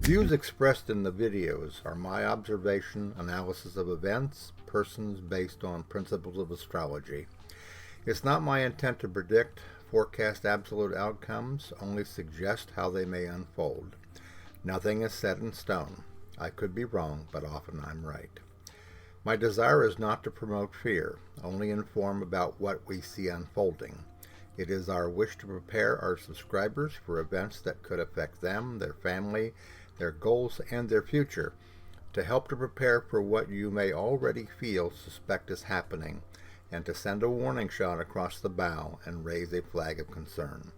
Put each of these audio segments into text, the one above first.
Views expressed in the videos are my observation, analysis of events, persons based on principles of astrology. It's not my intent to predict, forecast absolute outcomes, only suggest how they may unfold. Nothing is set in stone. I could be wrong, but often I'm right. My desire is not to promote fear, only inform about what we see unfolding. It is our wish to prepare our subscribers for events that could affect them, their family, their goals, and their future, to help to prepare for what you may already suspect is happening, and to send a warning shot across the bow and raise a flag of concern.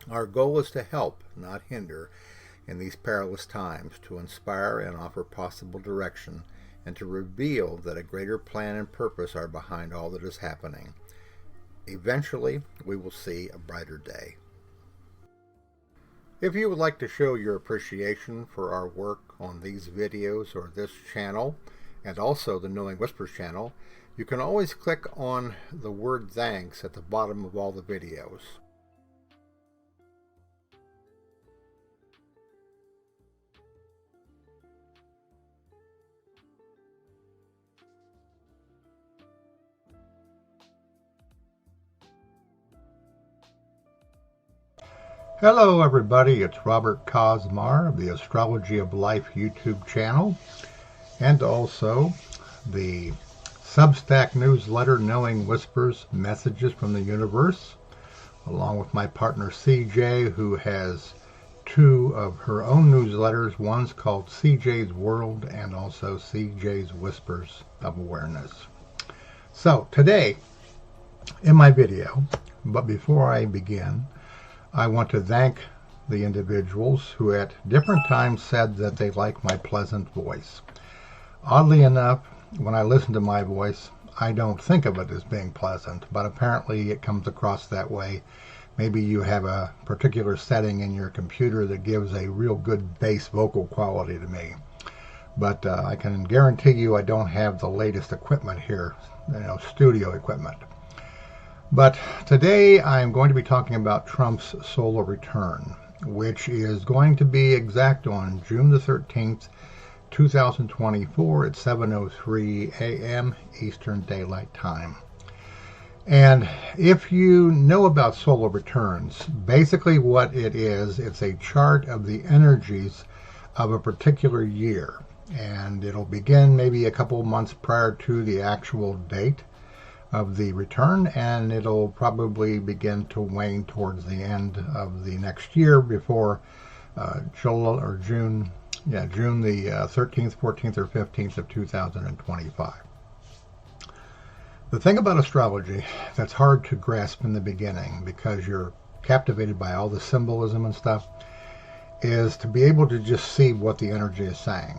Our goal is to help, not hinder, in these perilous times, to inspire and offer possible direction, and to reveal that a greater plan and purpose are behind all that is happening. Eventually, we will see a brighter day. If you would like to show your appreciation for our work on these videos or this channel, and also the Knowing Whispers channel, you can always click on the word thanks at the bottom of all the videos. Hello everybody, it's Robert Cosmar of the Astrology of Life YouTube channel, and also the Substack newsletter Knowing Whispers, Messages from the Universe, along with my partner CJ, who has two of her own newsletters. One's called CJ's World and also CJ's Whispers of Awareness. So today in my video, but before I begin, I want to thank the individuals who at different times said that they like my pleasant voice. Oddly enough, when I listen to my voice, I don't think of it as being pleasant, but apparently it comes across that way. Maybe you have a particular setting in your computer that gives a real good bass vocal quality to me. But I can guarantee you I don't have the latest equipment here, studio equipment. But today I'm going to be talking about Trump's solar return, which is going to be exact on June the 13th, 2024 at 7:03 a.m. Eastern Daylight Time. And if you know about solar returns, basically what it is, it's a chart of the energies of a particular year. And it'll begin maybe a couple months prior to the actual date of the return, and it'll probably begin to wane towards the end of the next year before June the 13th, 14th, or 15th of 2025. The thing about astrology that's hard to grasp in the beginning, because you're captivated by all the symbolism and stuff, is to be able to just see what the energy is saying.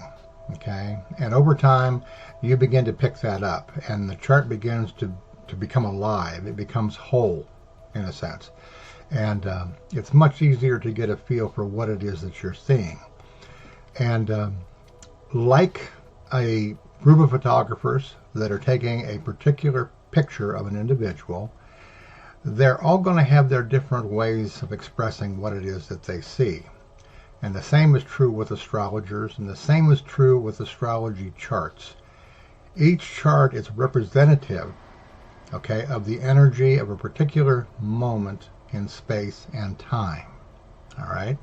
Okay, and over time you begin to pick that up, and the chart begins to become alive. It becomes whole, in a sense, and it's much easier to get a feel for what it is that you're seeing. And like a group of photographers that are taking a particular picture of an individual, they're all going to have their different ways of expressing what it is that they see. And the same is true with astrologers, and the same is true with astrology charts. Each chart is representative, okay, of the energy of a particular moment in space and time. All right?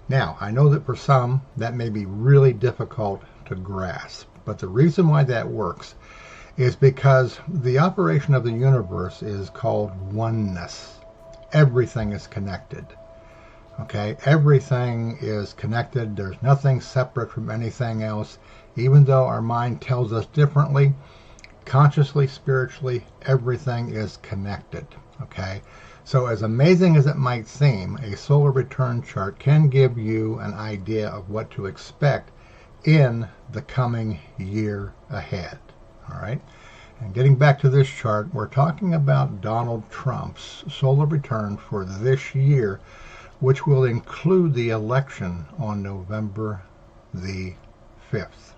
Now, I know that for some, that may be really difficult to grasp, but the reason why that works is because the operation of the universe is called oneness. Everything is connected. Okay, everything is connected. There's nothing separate from anything else. Even though our mind tells us differently, consciously, spiritually, everything is connected. Okay, so as amazing as it might seem, a solar return chart can give you an idea of what to expect in the coming year ahead. All right, and getting back to this chart, we're talking about Donald Trump's solar return for this year, which will include the election on November the 5th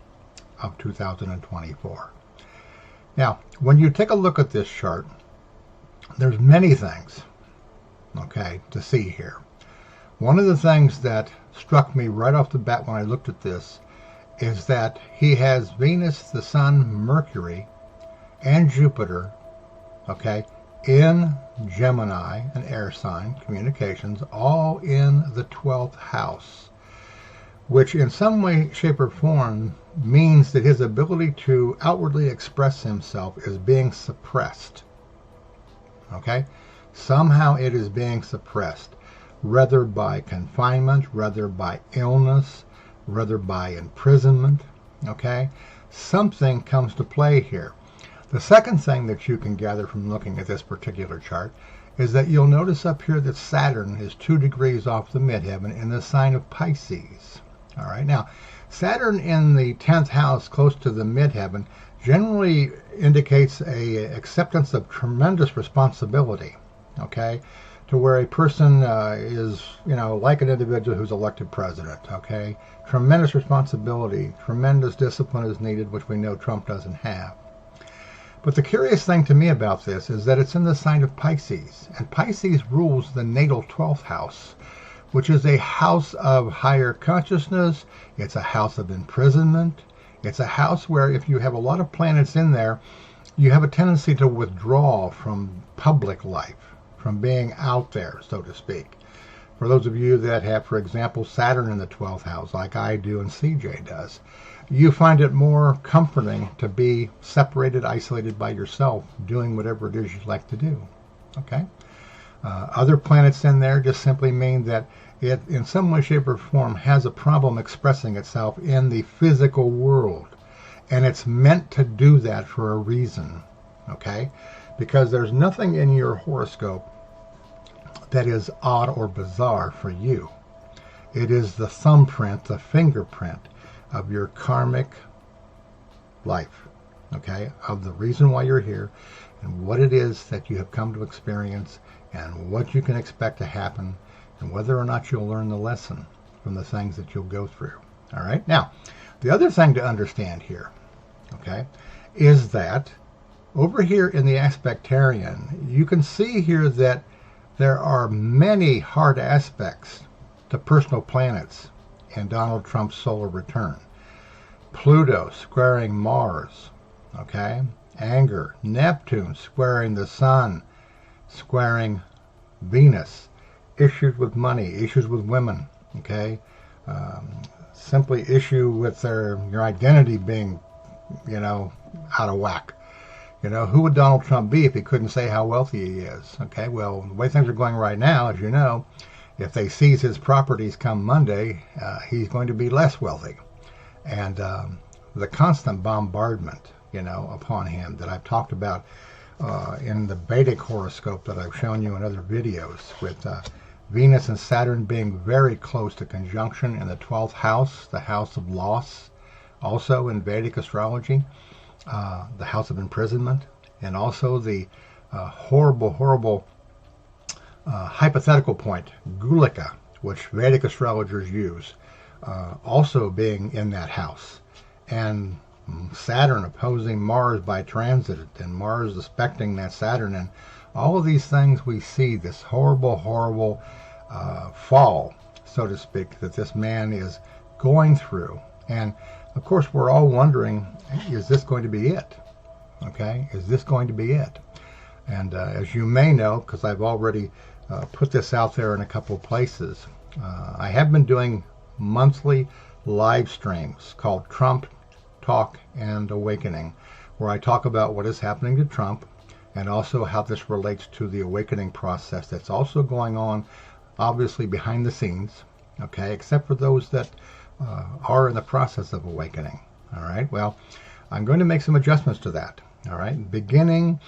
of 2024. Now, when you take a look at this chart, there's many things, okay, to see here. One of the things that struck me right off the bat when I looked at this is that he has Venus, the Sun, Mercury, and Jupiter, okay, in Gemini, an air sign, communications, all in the 12th house, which in some way, shape, or form means that his ability to outwardly express himself is being suppressed. Okay? Somehow it is being suppressed, whether by confinement, whether by illness, whether by imprisonment. Okay? Something comes to play here. The second thing that you can gather from looking at this particular chart is that you'll notice up here that Saturn is 2 degrees off the midheaven in the sign of Pisces. All right, now Saturn in the 10th house close to the midheaven generally indicates a acceptance of tremendous responsibility, okay, to where a person is, like an individual who's elected president, okay, tremendous responsibility, tremendous discipline is needed, which we know Trump doesn't have. But the curious thing to me about this is that it's in the sign of Pisces, and Pisces rules the natal 12th house, which is a house of higher consciousness. It's a house of imprisonment. It's a house where if you have a lot of planets in there, you have a tendency to withdraw from public life, from being out there, so to speak. For those of you that have, for example, Saturn in the 12th house, like I do and CJ does, you find it more comforting to be separated, isolated by yourself, doing whatever it is you like to do. Okay? Other planets in there just simply mean that it, in some way, shape, or form, has a problem expressing itself in the physical world. And it's meant to do that for a reason, okay? Because there's nothing in your horoscope that is odd or bizarre for you. It is the thumbprint, the fingerprint of your karmic life, okay? Of the reason why you're here and what it is that you have come to experience and what you can expect to happen, and whether or not you'll learn the lesson from the things that you'll go through. All right? Now, the other thing to understand here, okay, is that over here in the aspectarian, you can see here that there are many hard aspects to personal planets in Donald Trump's solar return. Pluto squaring Mars, okay? Anger. Neptune squaring the Sun, squaring Venus. Issues with money, issues with women, okay? Simply issue with your identity being, out of whack. Who would Donald Trump be if he couldn't say how wealthy he is? Okay, well, the way things are going right now, as you know, if they seize his properties come Monday, he's going to be less wealthy. And the constant bombardment, upon him that I've talked about in the Vedic horoscope that I've shown you in other videos, with Venus and Saturn being very close to conjunction in the 12th house, the house of loss, also in Vedic astrology, the house of imprisonment, and also the horrible hypothetical point, Gulika, which Vedic astrologers use, also being in that house. And Saturn opposing Mars by transit, and Mars aspecting that Saturn, and all of these things we see, this horrible fall, so to speak, that this man is going through. And of course we're all wondering, is this going to be it? Okay, is this going to be it? And as you may know, because I've already put this out there in a couple of places, I have been doing monthly live streams called Trump Talk and Awakening, where I talk about what is happening to Trump and also how this relates to the awakening process that's also going on, obviously behind the scenes, okay, except for those that are in the process of awakening. All right, well, I'm going to make some adjustments to that. All right, beginning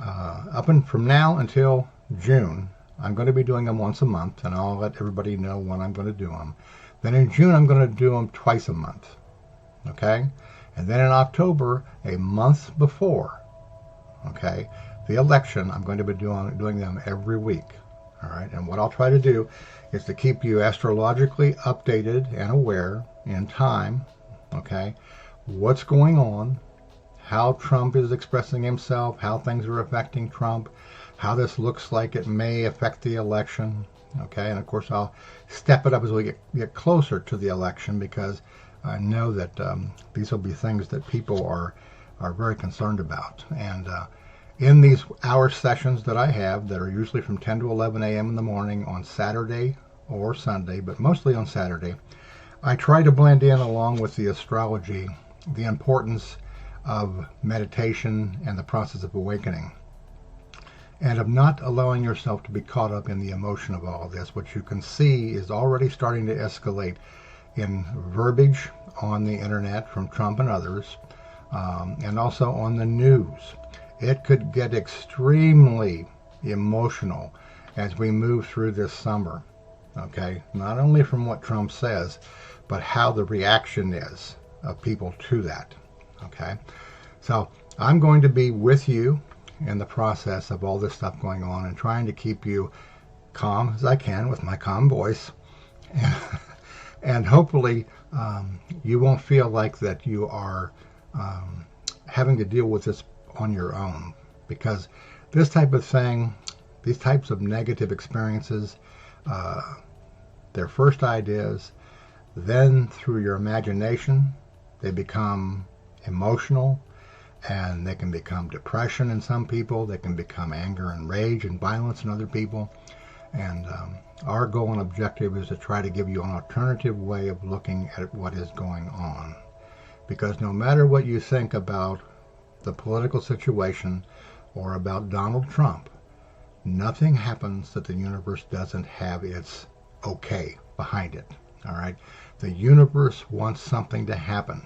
up and from now until June, I'm going to be doing them once a month, and I'll let everybody know when I'm going to do them. Then in June, I'm going to do them twice a month, okay? And then in October, a month before, okay, the election, I'm going to be doing them every week, all right? And what I'll try to do is to keep you astrologically updated and aware in time, okay, what's going on, how Trump is expressing himself, how things are affecting Trump, how this looks like it may affect the election, Okay, and of course I'll step it up as we get closer to the election, because I know that these will be things that people are very concerned about. And in these hour sessions that I have, that are usually from 10 to 11 a.m. in the morning on Saturday or Sunday, but mostly on Saturday, I try to blend in, along with the astrology, the importance of meditation and the process of awakening, and of not allowing yourself to be caught up in the emotion of all of this, which you can see is already starting to escalate in verbiage on the internet from Trump and others, and also on the news. It could get extremely emotional as we move through this summer. Okay, not only from what Trump says, but how the reaction is of people to that. Okay, so I'm going to be with you in the process of all this stuff going on, and trying to keep you calm as I can with my calm voice, and hopefully you won't feel like that you are having to deal with this on your own, because this type of thing, these types of negative experiences, they're first ideas, then through your imagination they become emotional, and they can become depression in some people, they can become anger and rage and violence in other people. And our goal and objective is to try to give you an alternative way of looking at what is going on, because no matter what you think about the political situation or about Donald Trump, nothing happens that the universe doesn't have its okay behind it. All right, the universe wants something to happen.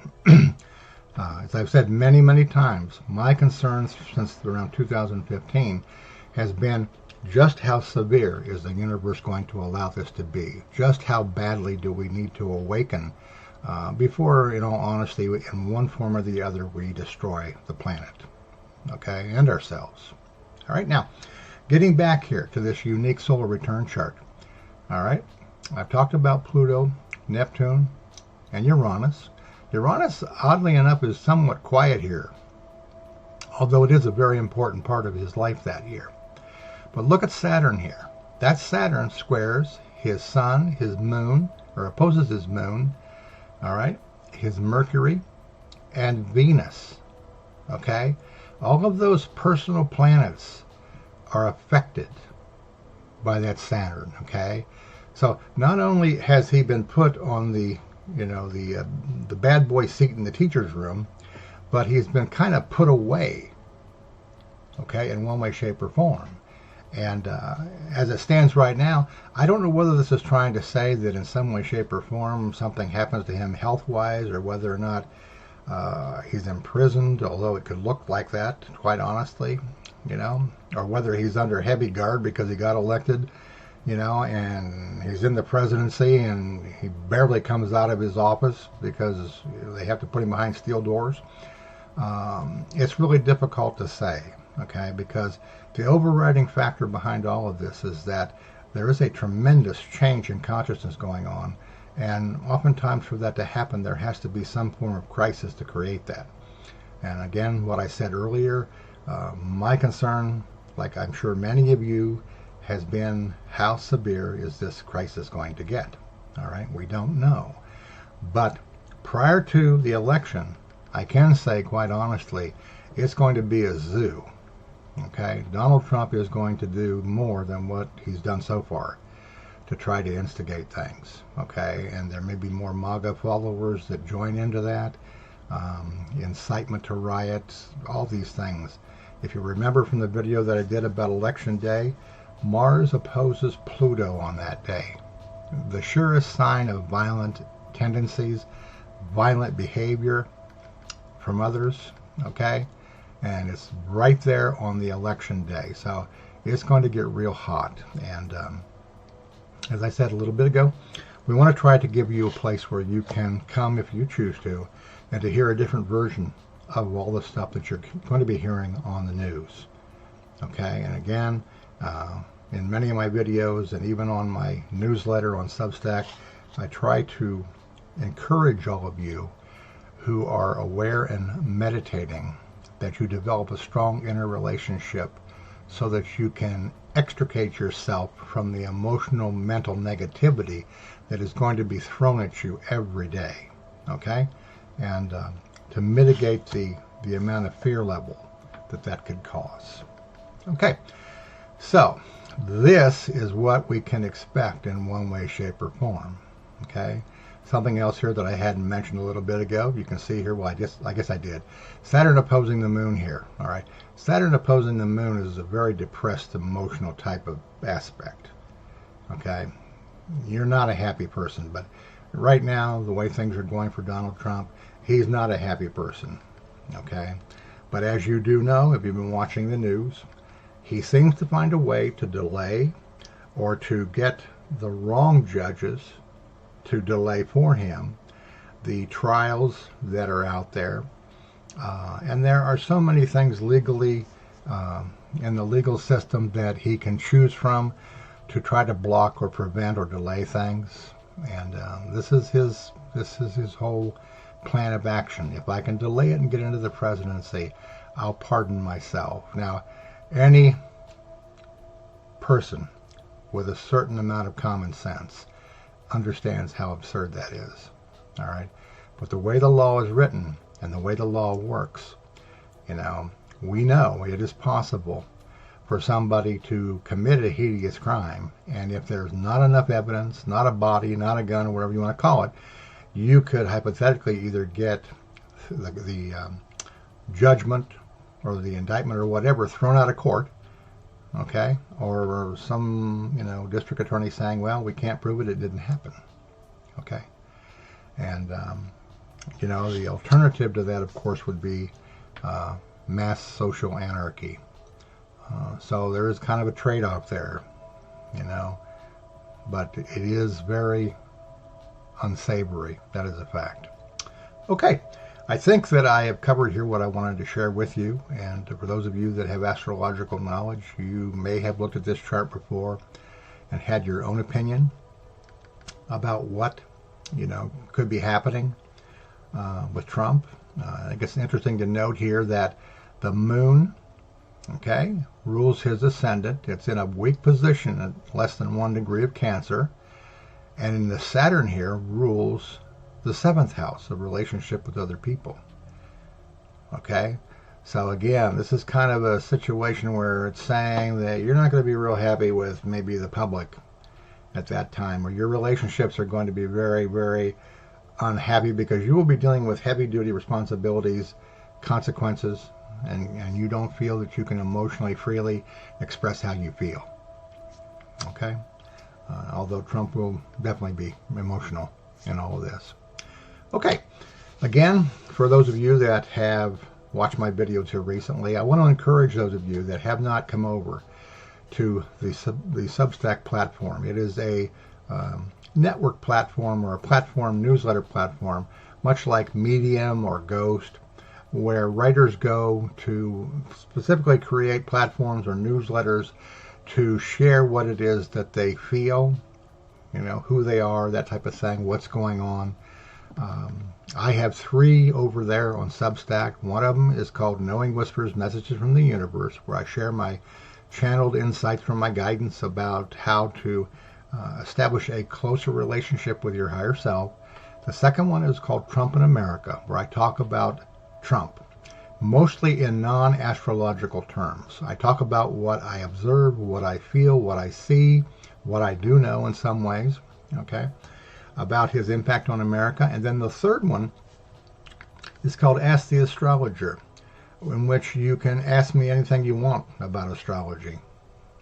As I've said many, many times, my concerns since around 2015 has been just how severe is the universe going to allow this to be? Just how badly do we need to awaken before, in all honesty, in one form or the other, we destroy the planet, okay, and ourselves. All right, now, getting back here to this unique solar return chart. All right, I've talked about Pluto, Neptune, and Uranus. Uranus, oddly enough, is somewhat quiet here, although it is a very important part of his life that year. But look at Saturn here. That Saturn squares his sun, his moon, or opposes his moon, all right, his Mercury, and Venus, okay? All of those personal planets are affected by that Saturn, okay? So not only has he been put on the bad boy seat in the teacher's room, but he's been kind of put away, okay, in one way, shape, or form. And as it stands right now, I don't know whether this is trying to say that in some way, shape, or form something happens to him health-wise, or whether or not he's imprisoned, although it could look like that, quite honestly, or whether he's under heavy guard because he got elected, and he's in the presidency and he barely comes out of his office because they have to put him behind steel doors. It's really difficult to say, okay, because the overriding factor behind all of this is that there is a tremendous change in consciousness going on, and oftentimes for that to happen, there has to be some form of crisis to create that. And again, what I said earlier, my concern, like I'm sure many of you, has been how severe is this crisis going to get? All right, we don't know. But prior to the election, I can say quite honestly, it's going to be a zoo. Okay, Donald Trump is going to do more than what he's done so far to try to instigate things. Okay, and there may be more MAGA followers that join into that, incitement to riots, all these things. If you remember from the video that I did about Election Day, Mars opposes Pluto on that day. The surest sign of violent tendencies, violent behavior from others, okay? And it's right there on the election day. So it's going to get real hot. And as I said a little bit ago, we want to try to give you a place where you can come if you choose to, and to hear a different version of all the stuff that you're going to be hearing on the news. Okay, and again, in many of my videos and even on my newsletter on Substack, I try to encourage all of you who are aware and meditating that you develop a strong inner relationship so that you can extricate yourself from the emotional, mental negativity that is going to be thrown at you every day, okay? And to mitigate the amount of fear level that could cause. Okay, so this is what we can expect in one way, shape, or form, okay? Something else here that I hadn't mentioned a little bit ago, you can see here, well, I guess I did. Saturn opposing the moon here, all right? Saturn opposing the moon is a very depressed, emotional type of aspect, okay? You're not a happy person, but right now, the way things are going for Donald Trump, he's not a happy person, okay? But as you do know, if you've been watching the news, he seems to find a way to delay or to get the wrong judges to delay for him the trials that are out there. And there are so many things legally in the legal system that he can choose from to try to block or prevent or delay things. And this is his whole plan of action. If I can delay it and get into the presidency, I'll pardon myself. Now, any person with a certain amount of common sense understands how absurd that is. All right? But the way the law is written and the way the law works, we know it is possible for somebody to commit a hideous crime, and if there's not enough evidence, not a body, not a gun, or whatever you want to call it, you could hypothetically either get the judgment or the indictment or whatever thrown out of court, okay, or some district attorney saying, well, we can't prove it didn't happen, okay. And the alternative to that, of course, would be mass social anarchy. So there is kind of a trade-off there, but it is very unsavory. That is a fact. Okay, I think that I have covered here what I wanted to share with you, and for those of you that have astrological knowledge, you may have looked at this chart before and had your own opinion about what could be happening with Trump. I think it's interesting to note here that the moon, okay, rules his ascendant. It's in a weak position at less than 1 degree of Cancer. And the Saturn here rules the 7th house of relationship with other people. Okay? So again, this is kind of a situation where it's saying that you're not going to be real happy with maybe the public at that time, or your relationships are going to be very, very unhappy because you will be dealing with heavy-duty responsibilities, consequences, and you don't feel that you can emotionally freely express how you feel. Okay? Although Trump will definitely be emotional in all of this. Okay. Again, for those of you that have watched my videos here recently, I want to encourage those of you that have not come over to the Substack platform. It is a network platform or a platform newsletter platform, much like Medium or Ghost, where writers go to specifically create platforms or newsletters to share what it is that they feel, who they are, that type of thing, what's going on. I have 3 over there on Substack. One of them is called Knowing Whispers, Messages from the Universe, where I share my channeled insights from my guidance about how to establish a closer relationship with your higher self. The second one is called Trump in America, where I talk about Trump, mostly in non-astrological terms. I talk about what I observe, what I feel, what I see, what I do know in some ways, okay, about his impact on America. And then the third one is called Ask the Astrologer, in which you can ask me anything you want about astrology,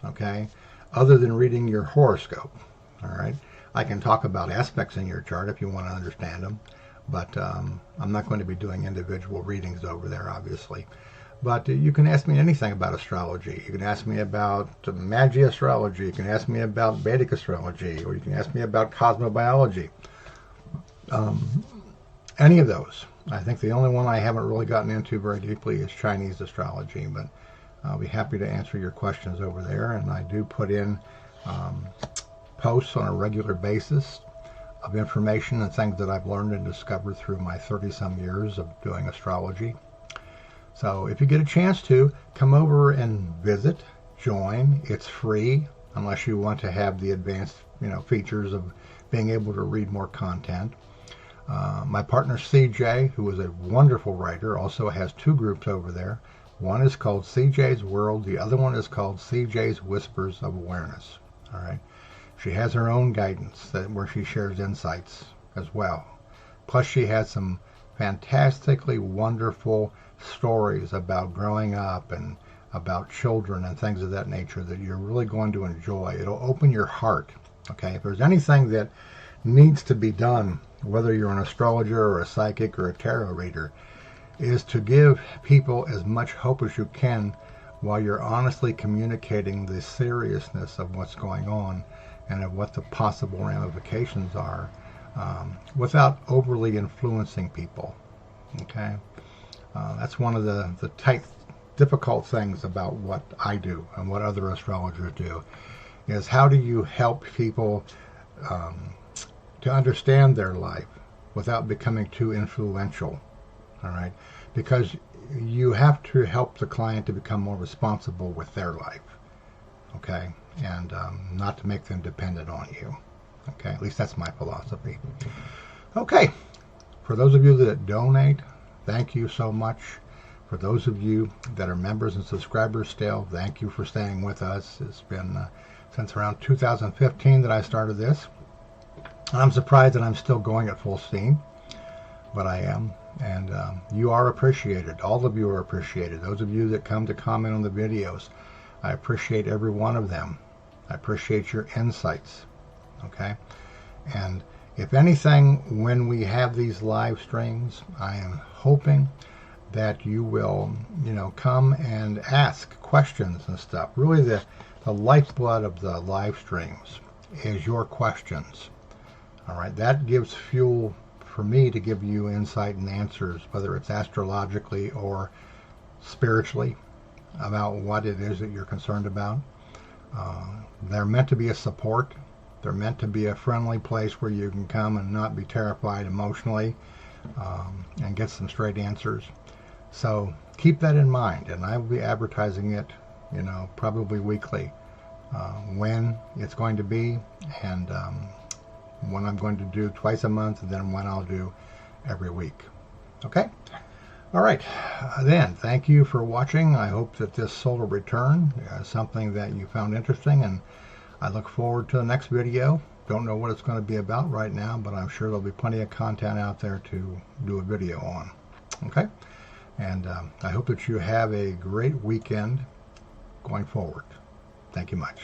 okay, other than reading your horoscope, all right? I can talk about aspects in your chart if you want to understand them, but I'm not going to be doing individual readings over there, obviously. But you can ask me anything about astrology. You can ask me about Magi astrology. You can ask me about Vedic astrology, or you can ask me about cosmobiology. Any of those. I think the only one I haven't really gotten into very deeply is Chinese astrology, but I'll be happy to answer your questions over there. And I do put in posts on a regular basis of information and things that I've learned and discovered through my 30-some years of doing astrology. So if you get a chance to, come over and visit, join. It's free unless you want to have the advanced, features of being able to read more content. My partner CJ, who is a wonderful writer, also has 2 groups over there. One is called CJ's World. The other one is called CJ's Whispers of Awareness. All right. She has her own guidance where she shares insights as well. Plus, she has some fantastically wonderful stories about growing up and about children and things of that nature that you're really going to enjoy. It'll open your heart. Okay. If there's anything that needs to be done, whether you're an astrologer or a psychic or a tarot reader, is to give people as much hope as you can while you're honestly communicating the seriousness of what's going on and of what the possible ramifications are, without overly influencing people. Okay, that's one of the difficult things about what I do and what other astrologers do, is how do you help people to understand their life without becoming too influential. All right, because you have to help the client to become more responsible with their life. Okay, and not to make them dependent on you. Okay, at least that's my philosophy. Okay, for those of you that donate, thank you so much. For those of you that are members and subscribers still, thank you for staying with us. It's been since around 2015 that I started this. I'm surprised that I'm still going at full steam, but I am. And you are appreciated. All of you are appreciated. Those of you that come to comment on the videos, I appreciate every one of them. I appreciate your insights. Okay? And if anything, when we have these live streams, I am hoping that you will, come and ask questions and stuff. Really, the lifeblood of the live streams is your questions. All right? That gives fuel for me to give you insight and answers, whether it's astrologically or spiritually, about what it is that you're concerned about. They're meant to be a support. They're meant to be a friendly place where you can come and not be terrified emotionally, and get some straight answers. So keep that in mind, and I will be advertising it, probably weekly, when it's going to be, and when I'm going to do twice a month, and then when I'll do every week. Okay? All right. Then, thank you for watching. I hope that this solar return is something that you found interesting, and I look forward to the next video. Don't know what it's going to be about right now, but I'm sure there'll be plenty of content out there to do a video on. Okay? And I hope that you have a great weekend going forward. Thank you much.